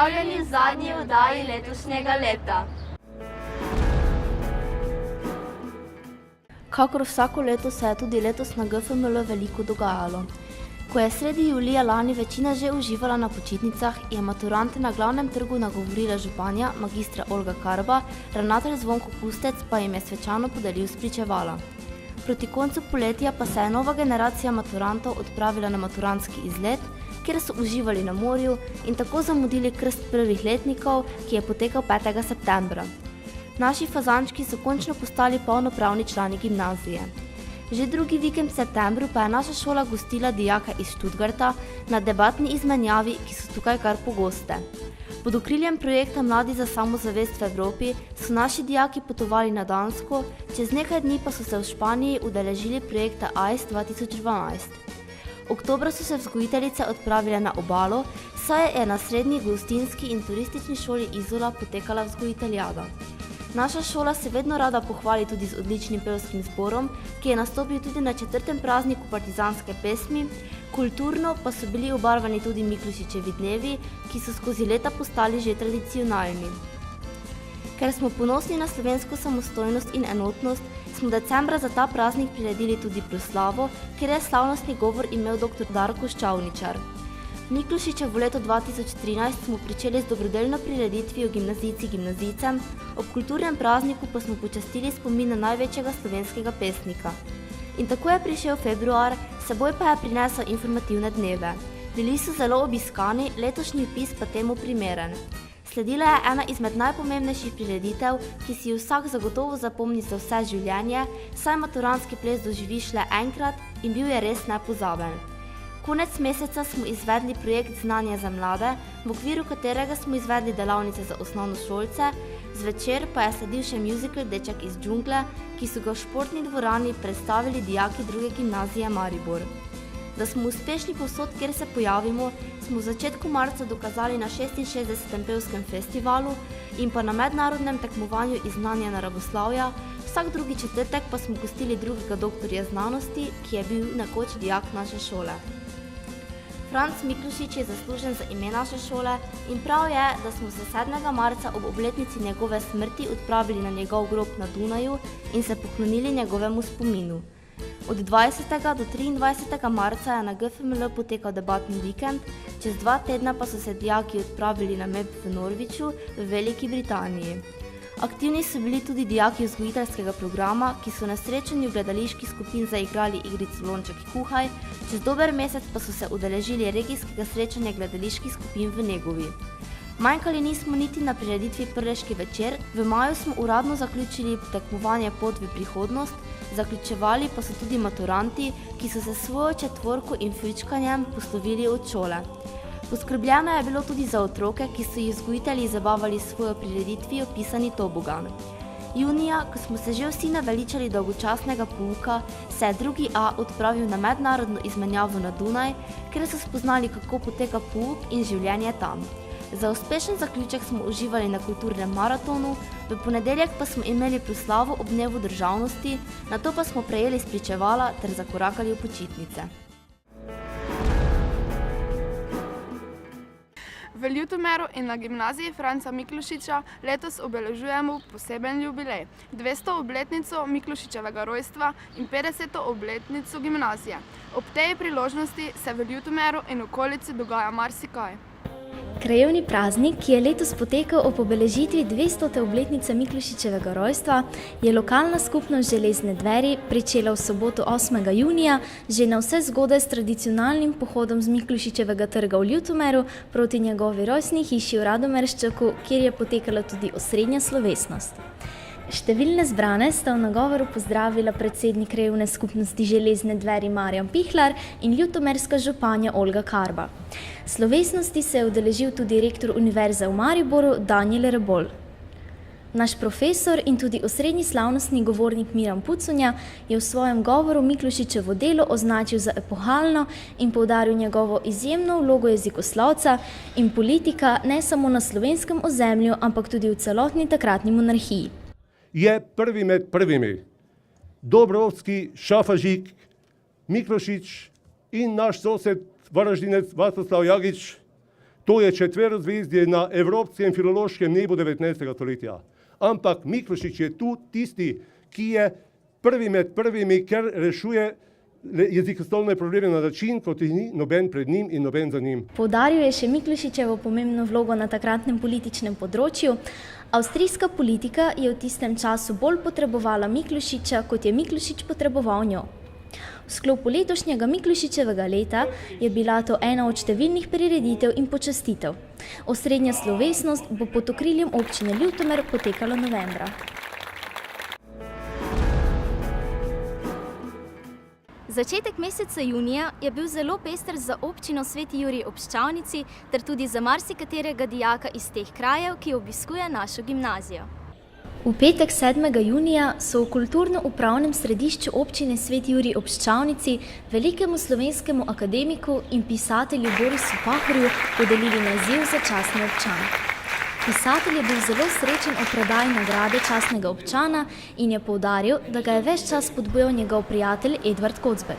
Pozdravljeni v zadnji oddaji letošnjega leta. Kakor vsako leto se je tudi letos na GFML veliko dogajalo. Ko je sredi julija lani večina že uživala na počitnicah, je maturante na glavnem trgu nagovorila županja, magistra Olga Karba, ravnatelj Zvonko Kustec pa jim je svečano podelil spričevala. Proti koncu poletja pa se je nova generacija maturantov odpravila na maturantski izlet, kjer so uživali na morju in tako zamudili krst prvih letnikov, ki je potekal 5. septembra. Naši fazančki so končno postali polnopravni člani gimnazije. Že drugi vikend v septembru pa je naša šola gostila dijake iz Stuttgarta na debatni izmenjavi, ki so tukaj kar pogoste. Pod okriljem projekta Mladi za samozavest v Evropi so naši dijaki potovali na Dansko, čez nekaj dni pa so se v Španiji udeležili projekta AIS 2012. Oktobra so se vzgojiteljice odpravile na obalo, saj je na srednji gostinski in turistični šoli Izola potekala vzgojiteljada. Naša šola se vedno rada pohvali tudi z odličnim pevskim zborom, ki je nastopil tudi na 4. prazniku partizanske pesmi, kulturno pa so bili obarvani tudi Miklošičevi dnevi, ki so skozi leta postali že tradicionalni. Ker smo ponosni na slovensko samostojnost in enotnost, smo decembra za ta praznik priredili tudi proslavo, kjer je slavnostni govor imel dr. Darko Ščavničar. Miklošičevo leto 2013 smo pričeli z dobrodelno prireditvijo Gimnazijci gimnazijcem, ob kulturnem prazniku pa smo počastili spomin na največjega slovenskega pesnika. In tako je prišel februar, seboj pa je prinesel informativne dneve. Bili so zelo obiskani, letošnji vpis pa temu primeren. Sledila je ena izmed najpomembnejših prireditev, ki si jo vsak zagotovo zapomni za vse življenje, saj maturantski ples doživiš le enkrat in bil je res nepozaben. Konec meseca smo izvedli projekt Znanje za mlade, v okviru katerega smo izvedli delavnice za osnovnošolce, zvečer pa je sledil še musical Deček iz džungle, ki so ga v športni dvorani predstavili dijaki druge gimnazije Maribor. Da smo uspešni povsod, kjer se pojavimo, smo v začetku marca dokazali na 66. pevskem festivalu in pa na mednarodnem tekmovanju iz znanja naravoslavja, vsak drugi četrtek pa smo gostili drugega doktorja znanosti, ki je bil nekoč dijak naše šole. Franc Miklošič je zaslužen za ime naše šole in prav je, da smo se 7. marca ob obletnici njegove smrti odpravili na njegov grob na Dunaju in se poklonili njegovemu spominu. Od 20. do 23. marca je na GFML potekal debatni vikend, čez 2 tedna pa so se dijaki odpravili na MEP v Norwichu v Veliki Britaniji. Aktivni so bili tudi dijaki vzgojiteljskega programa, ki so na srečanju gledaliških skupin zaigrali igrico Lonček kuhaj, čez dober mesec pa so se udeležili regijskega srečanja gledaliških skupin v Negovi. Manjkali nismo niti na prireditvi Prleški večer, v maju smo uradno zaključili tekmovanje Pot v prihodnost, zaključevali pa so tudi maturanti, ki so se svojo četvorko in fričkanjem poslovili od šole. Poskrbljeno je bilo tudi za otroke, ki so jih vzgojitelji zabavali s svojo prireditvijo Pisani tobogan. Junija, ko smo se že vsi naveličali dolgočasnega pouka, se je 2A odpravil na mednarodno izmenjavo na Dunaj, kjer so spoznali, kako poteka pouk in življenje tam. Za uspešen zaključek smo uživali na kulturnem maratonu, v ponedeljek pa smo imeli proslavo ob dnevu državnosti, nato pa smo prejeli spričevala ter zakorakali v počitnice. V Ljutomeru in na gimnaziji Franca Miklošiča letos obeležujemo poseben jubilej, 200. obletnico Miklošičevega rojstva in 50. obletnico gimnazije. Ob tej priložnosti se v Ljutomeru in okolici dogaja marsikaj. Krajevni praznik, ki je letos potekal ob obeležitvi 200. obletnice Miklošičevega rojstva, je lokalna skupnost Železne dveri pričela v soboto 8. junija že na vse zgodaj s tradicionalnim pohodom z Miklošičevega trga v Ljutomeru proti njegovi rojstni hiši v Radomerščaku, kjer je potekala tudi osrednja slovesnost. Številne zbrane sta v nagovoru pozdravila predsednik krajevne skupnosti Železne dveri Marjan Pihlar in ljutomerska županja Olga Karba. Slovesnosti se je udeležil tudi rektor Univerze v Mariboru Danijel Rebolj. Naš profesor in tudi osrednji slavnostni govornik Miran Puconja je v svojem govoru Miklošičevo delo označil za epohalno in poudaril njegovo izjemno vlogo jezikoslovca in politika ne samo na slovenskem ozemlju, ampak tudi v celotni takratni monarhiji. Je prvi med prvimi. Dobrovski, Šafažik, Miklošič in naš sosed, Varaždinec Vastoslav Jagič To je četverozvezdje na evropskem filološkem nebu 19. stoletja. Ampak Miklošič je tu tisti, ki je prvi med prvimi, ker rešuje jezikoslovne probleme na način, kot jih ni noben pred njim in noben za njim. Poudaril je še Miklošičevo pomembno vlogo na takratnem političnem področju. Avstrijska politika je v tistem času bolj potrebovala Miklošiča, kot je Miklošič potreboval njo. V sklopu letošnjega Miklošičevega leta je bila to ena od številnih prireditev in počastitev. Osrednja slovesnost bo pod okriljem občine Ljutomer potekala novembra. Začetek meseca junija je bil zelo pester za občino Sveti Jurij ob Ščavnici ter tudi za marsikaterega dijaka iz teh krajev, ki obiskuje našo gimnazijo. V petek 7. junija so v kulturno-upravnem središču občine Sveti Jurij ob Ščavnici velikemu slovenskemu akademiku in pisatelju Borisu Pahorju podelili naziv za častni občan. Pisatelj je bil zelo srečen ob predaji nagrade častnega občana in je poudaril, da ga je ves čas spodbujal njegov prijatelj Edvard Kocbek.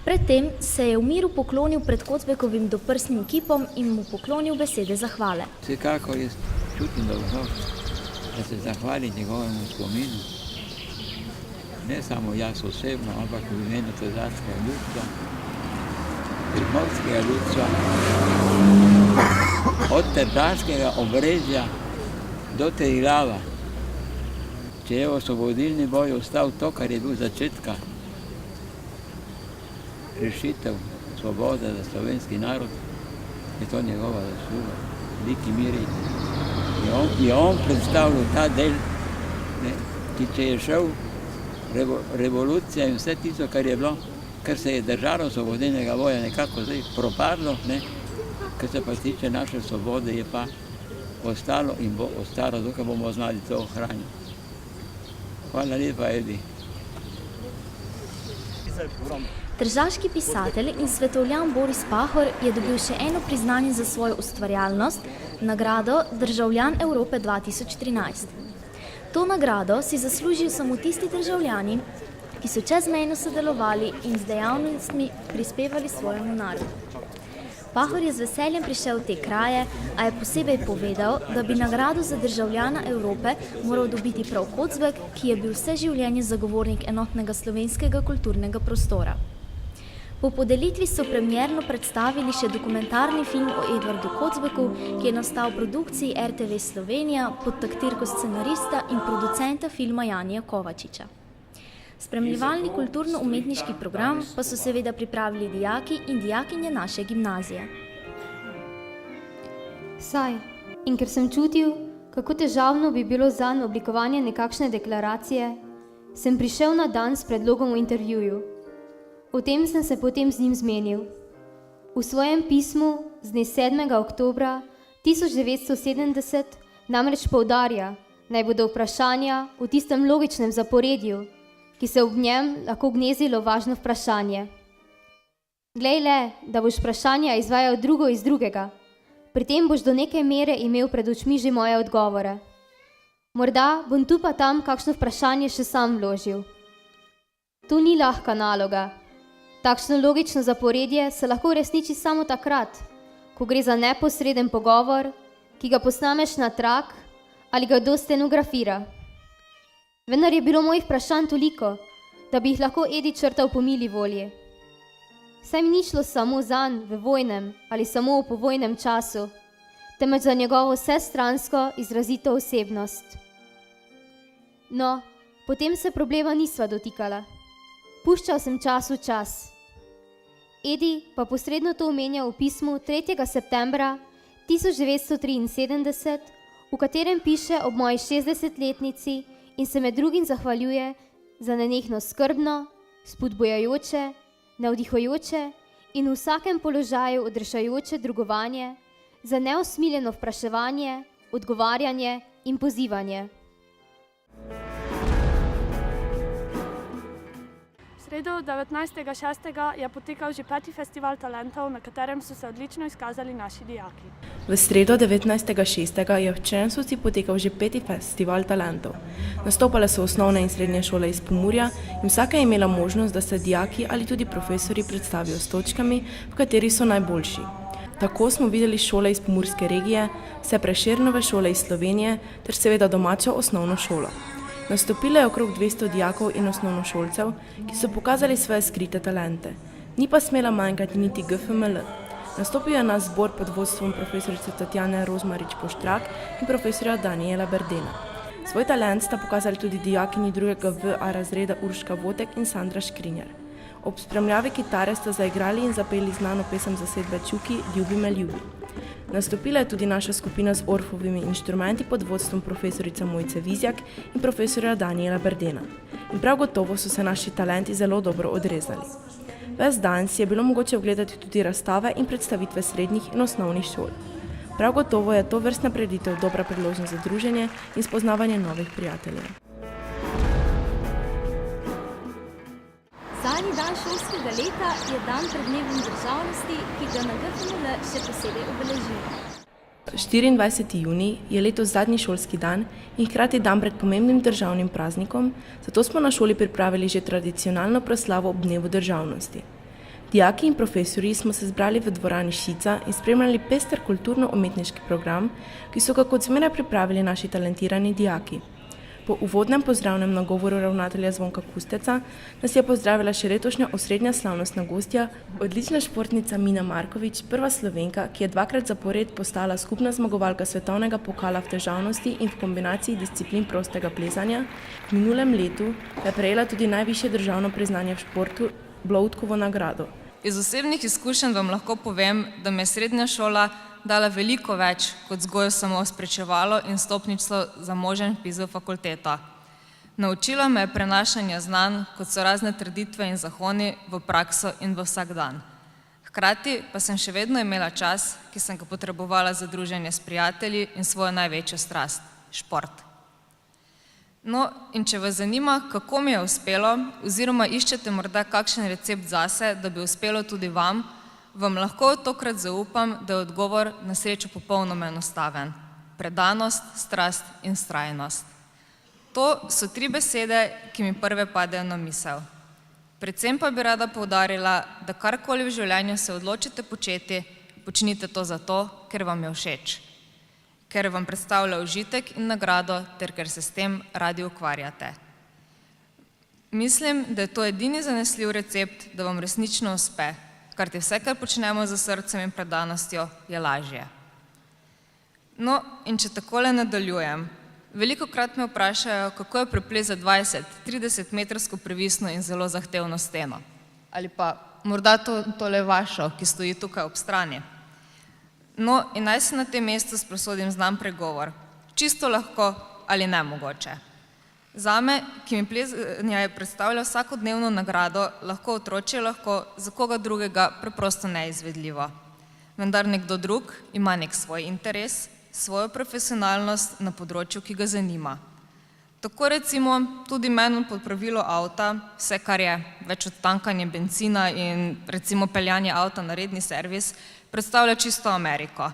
Predtem se je v miru poklonil pred Kocbekovim doprsnim kipom in mu poklonil besede zahvale. Vsekakor jaz čutim dolžnost, da se zahvalim njegovemu spominu. Ne samo jaz osebno, ampak v imenu tržaškega ljudstva, primorskega ljudstva, od tržaškega obrežja do Triglava. Če je v osvobodilni boj ostal to, kar je bil začetka, rešitev, svoboda za slovenski narod, je to njegova zasluga, veliki miri. Je on predstavljal ta del, ki če je šel revolucija in vse tisto, kar je bilo, kar se je držalo osvobodilnega boja nekako zdaj propadlo, kar se pa tiče naše svobode, je pa ostalo in bo ostalo, dokaj bomo znali to ohraniti. Hvala lepa, Edi. Tržaški pisatelj in svetovljan Boris Pahor je dobil še eno priznanje za svojo ustvarjalnost, nagrado Državljan Evrope 2013. To nagrado si zaslužijo samo tisti državljani, ki so čezmejno sodelovali in z dejavnostmi prispevali svojemu narodu. Pahor je z veseljem prišel v te kraje, a je posebej povedal, da bi nagrado za državljana Evrope moral dobiti prav Kocbek, ki je bil vse življenje zagovornik enotnega slovenskega kulturnega prostora. Po podelitvi so premierno predstavili še dokumentarni film o Edvardu Kocbeku, ki je nastal v produkciji RTV Slovenija pod taktirko scenarista in producenta filma Janija Kovačiča. Spremljevalni kulturno-umetniški program pa so seveda pripravili dijaki in dijakinje naše gimnazije. Saj, in ker sem čutil, kako težavno bi bilo zanj oblikovanje nekakšne deklaracije, sem prišel na dan s predlogom o intervjuju. O tem sem se potem z njim zmenil. V svojem pismu z dne 7. oktobra 1970 namreč poudarja, naj bodo vprašanja v tistem logičnem zaporedju, ki se ob njem lahko gnezilo važno vprašanje. Glej le, da boš vprašanja izvajal drugo iz drugega, pri tem boš do neke mere imel pred očmi že moje odgovore. Morda bom tu pa tam kakšno vprašanje še sam vložil. To ni lahka naloga. Takšno logično zaporedje se lahko uresniči samo takrat, ko gre za neposreden pogovor, ki ga posnameš na trak ali ga kdo stenografira. Vendar je bilo mojih vprašanj toliko, da bi jih lahko Edi črtal po mili volji. Saj mi ni šlo samo zanj v vojnem ali samo v povojnem času, temveč za njegovo vsestransko izrazito osebnost. No, potem se problema nisva dotikala. Puščal sem času čas. Edi pa posredno to omenja v pismu 3. septembra 1973, v katerem piše ob moji 60-letnici in se med drugim zahvaljuje za nenehno skrbno, spodbujajoče, navdihujoče in v vsakem položaju odrešajoče drugovanje, za neusmiljeno vpraševanje, odgovarjanje in pozivanje. V sredo 19.6. je potekal že 5. festival talentov, na katerem so se odlično izkazali naši dijaki. V sredo 19.6. je v Črnčevci potekal že 5. festival talentov. Nastopale so osnovne in srednje šole iz Pomurja in vsaka je imela možnost, da se dijaki ali tudi profesori predstavijo s točkami, v kateri so najboljši. Tako smo videli šole iz pomurske regije, vse Prešernove šole iz Slovenije ter seveda domačo osnovno šolo. Nastopilo je okrog 200 dijakov in osnovnošolcev, ki so pokazali svoje skrite talente. Ni pa smela manjkati niti GFML. Nastopil je naš zbor pod vodstvom profesorice Tatjane Rozmarič-Poštrak in profesorja Danijela Berdena. Svoj talent sta pokazali tudi dijakinji 2. VA razreda Urška Votek in Sandra Škrinjar. Ob spremljavi kitare sta zaigrali in zapeli znano pesem zasedbe Čuki Ljubi me ljubi. Nastopila je tudi naša skupina z orfovimi inštrumenti pod vodstvom profesorice Mojce Vizjak in profesorja Danijela Berdena. In prav gotovo so se naši talenti zelo dobro odrezali. Ves dan si je bilo mogoče ogledati tudi razstave in predstavitve srednjih in osnovnih šol. Prav gotovo je to vrstna prireditev dobra priložnost za druženje in spoznavanje novih prijateljev. Zadnji dan šolskega leta je dan pred dnevom državnosti, ki ga na GFML še posebej obeležimo. 24. junij je letos zadnji šolski dan in hkrati dan pred pomembnim državnim praznikom, zato smo na šoli pripravili že tradicionalno proslavo ob dnevu državnosti. Dijaki in profesorji smo se zbrali v dvorani Šica in spremljali pester kulturno-umetniški program, ki so ga kot zmeraj pripravili naši talentirani dijaki. Po uvodnem pozdravnem nagovoru ravnatelja Zvonka Kusteca nas je pozdravila še letošnja osrednja slavnostna gostja, odlična športnica Mina Markovič, prva Slovenka, ki je 2-krat zapored postala skupna zmagovalka svetovnega pokala v težavnosti in v kombinaciji disciplin prostega plezanja. V minulem letu je prejela tudi najvišje državno priznanje v športu, Bloudkovo nagrado. Iz osebnih izkušenj vam lahko povem, da me je srednja šola dala veliko več kot vzgojo samo sprečevalo in stopnico za možen vpis v fakulteto. Naučila me je prenašanja znanj, kot so razne trditve in zakoni, v prakso in v vsak dan. Hkrati pa sem še vedno imela čas, ki sem ga potrebovala za druženje s prijatelji in svojo največjo strast, šport. No, in če vas zanima, kako mi je uspelo, oziroma iščete morda kakšen recept zase, da bi uspelo tudi vam lahko tokrat zaupam, da je odgovor na srečo popolnoma enostaven. Predanost, strast in vztrajnost. To so 3 besede, ki mi prve padejo na misel. Predvsem pa bi rada poudarila, da karkoli v življenju se odločite početi, počnite to zato, ker vam je všeč. Ker vam predstavlja užitek in nagrado, ter ker se s tem radi ukvarjate. Mislim, da je to edini zanesljiv recept, da vam resnično uspe, kar ti vse, kar počnemo z srcem in predanostjo, je lažje. No, in če takole nadaljujem. Velikokrat me vprašajo, kako je preplezati 20-30 metrsko previsno in zelo zahtevno steno. Ali pa morda tole vašo, ki stoji tukaj ob strani. No, in naj se na tem mestu sprosodim znan pregovor. Čisto lahko ali nemogoče. Zame, ki mi plezanje predstavlja vsakodnevno nagrado, lahko otročje lahko, za koga drugega preprosto neizvedljivo. Vendar nekdo drug ima nek svoj interes, svojo profesionalnost na področju, ki ga zanima. Tako recimo tudi meni pod pravilo avta, vse kar je več od tankanja bencina in recimo peljanje avta na redni servis, predstavlja čisto Ameriko.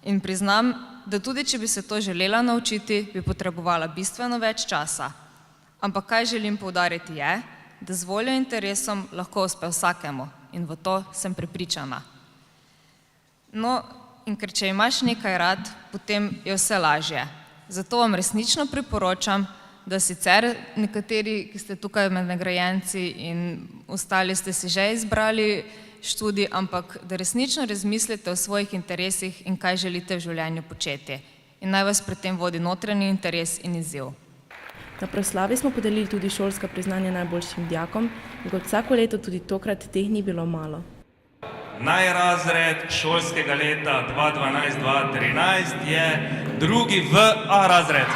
In priznam, da tudi če bi se to želela naučiti, bi potrebovala bistveno več časa. Ampak kaj želim poudariti je, da z voljo in interesom lahko uspe vsakemu in v to sem prepričana. No, in ker če imaš nekaj rad, potem je vse lažje. Zato vam resnično priporočam, da sicer nekateri, ki ste tukaj med nagrajenci in ostali ste si že izbrali študij, ampak da resnično razmislite o svojih interesih in kaj želite v življenju početi. In naj vas pri tem vodi notranji interes in izziv. Na proslavi smo podelili tudi šolska priznanja najboljšim dijakom in kot vsako leto tudi tokrat teh ni bilo malo. Najrazred šolskega leta 2012-2013 je 2. VA razred.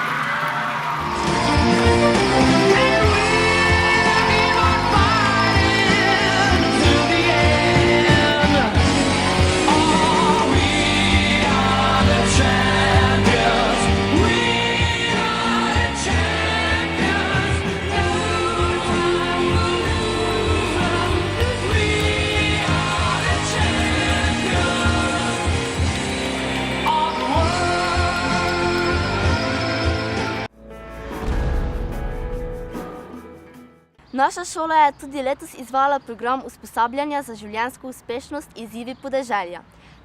Naša šola je tudi letos izvajala program usposabljanja za življenjsko uspešnost izzivi podeželja.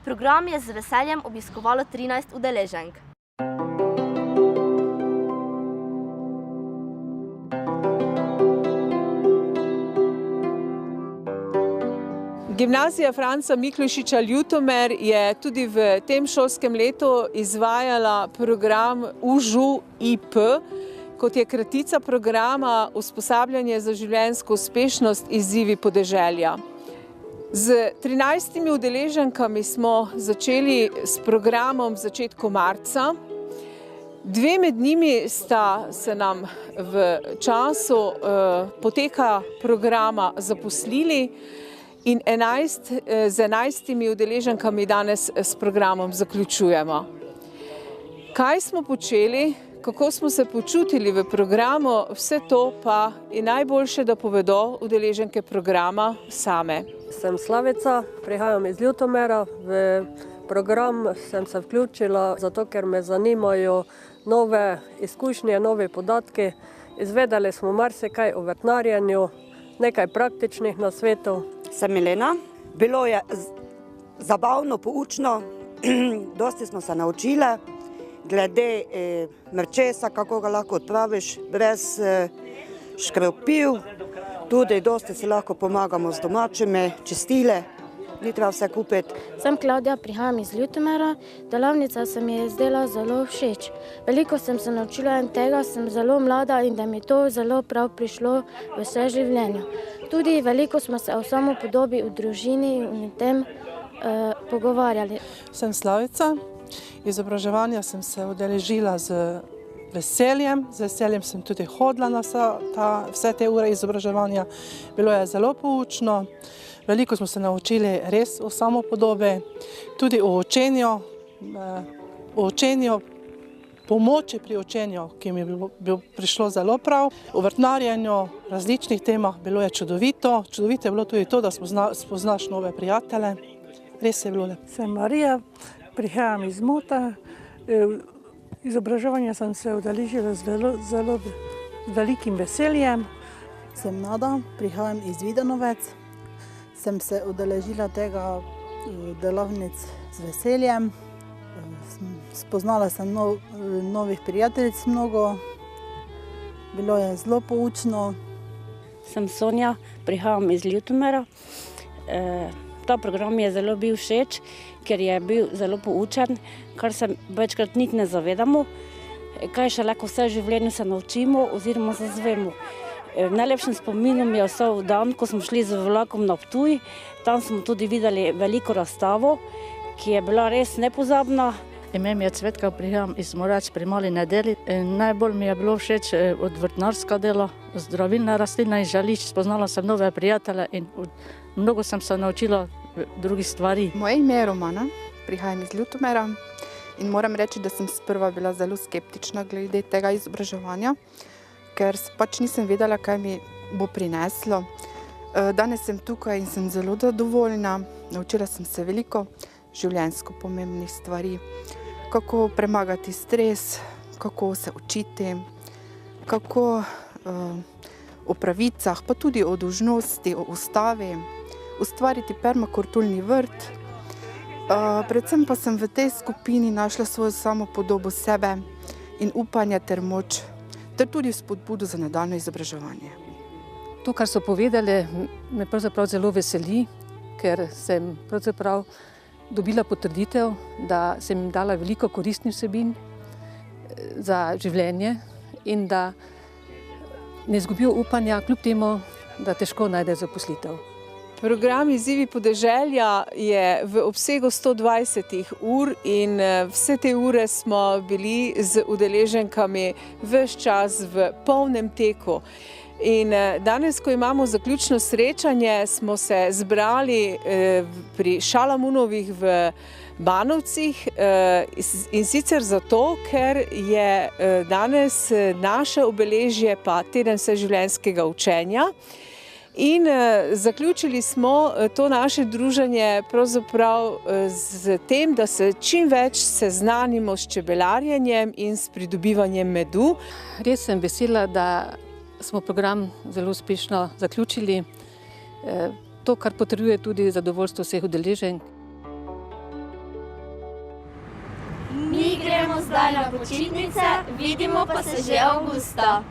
Program je z veseljem obiskovalo 13 udeleženk. Gimnazija Franca Miklošiča Ljutomer je tudi v tem šolskem letu izvajala program UŽU-IP, kot je kratica programa Usposabljanje za življenjsko uspešnost izzivi podeželja. Z 13 udeleženkami smo začeli s programom v začetku marca. 2 med njimi sta se nam v času poteka programa zaposlili in z 11 udeleženkami danes s programom zaključujemo. Kaj smo počeli, kako smo se počutili v programu, vse to pa je najboljše, da povedo udeleženke programa same. Sem Slavica, prihajam iz Ljutomera. V program sem se vključila, zato ker me zanimajo nove izkušnje, novi podatki. Izvedeli smo marsikaj o vrtnarjenju, nekaj praktičnih nasvetov. Sem Milena. Bilo je zabavno, poučno, dosti smo se naučile glede mrčesa, kako ga lahko odpraviš brez škropiv. Tudi dosti si lahko pomagamo z domačimi čistile, ni treba vse kupiti. Sem Klavdija, prihajam iz Ljutomera. Delavnica se mi je zdela zelo všeč. Veliko sem se naučila in tega sem zelo mlada in da mi to zelo prav prišlo v vse življenje. Tudi veliko smo se o samopodobi v družini in tem pogovarjali. Sem Slavica. Izobraževanja sem se udeležila z veseljem. Z veseljem sem tudi hodila na vse te ure izobraževanja. Bilo je zelo poučno. Veliko smo se naučili res o samopodobi, tudi o učenju, pomoči pri učenju, ki mi je prišlo zelo prav. O vrtnarjenju, različnih temah, bilo je čudovito. Čudovito je bilo tudi to, da spoznaš nove prijatelje. Res je bilo lepo. Sem Marija, prihajam iz Mota. Izobraževanja sem se udeležila z zelo velikim veseljem. Sem Nada, prihajam iz Vidanovec. Sem se udeležila tega delavnic z veseljem. Spoznala sem novih prijateljic mnogo. Bilo je zelo poučno. Sem Sonja, prihajam iz Ljutomera. Ta program mi je zelo bil všeč, ker je bil zelo poučen, kar se večkrat niti ne zavedamo, kaj šele ko vse v življenju se naučimo oziroma zazvemo. V najlepšem spominu mi je ostal dan, ko smo šli z vlakom na Ptuj. Tam smo tudi videli veliko razstavo, ki je bila res nepozabna. Ime mi je Cvetka, prihajam iz Morač pri Mali Nedeli. Najbolj mi je bilo všeč od vrtnarska dela, zdravilne rastline in žališč. Spoznala sem nove prijatelje in mnogo sem se naučila drugih stvari. Moje ime je Romana, prihajam iz Ljutomera in moram reči, da sem sprva bila zelo skeptična glede tega izobraževanja, ker pač nisem vedela, kaj mi bo prineslo. Danes sem tukaj in sem zelo zadovoljna. Naučila sem se veliko življenjsko pomembnih stvari, kako premagati stres, kako se učiti, kako o pravicah, pa tudi o dolžnosti, o ustavi, ustvariti permakulturni vrt. Predvsem pa sem v tej skupini našla svojo samopodobo sebe in upanje ter moč, ter tudi spodbudo za nadaljnje izobraževanje. To, kar so povedali, me pravzaprav zelo veseli, ker sem pravzaprav dobila potrditev, da sem jim dala veliko koristnih vsebin za življenje in da ne izgubijo upanja, kljub temu, da težko najdejo zaposlitev. Program Izzivi podeželja je v obsegu 120 ur in vse te ure smo bili z udeleženkami ves čas v polnem teku. In danes, ko imamo zaključno srečanje, smo se zbrali pri Šalamunovih v Banovcih in sicer zato, ker je danes naše obeležje pa teden vseživljenjskega učenja. In zaključili smo to naše druženje pravzaprav z tem, da se čim več seznanimo s čebelarjenjem in s pridobivanjem medu. Res sem vesela, da smo program zelo uspešno zaključili. To, kar potrjuje tudi zadovoljstvo vseh udeleženk. Mi gremo zdaj na počitnice, vidimo pa se že avgusta.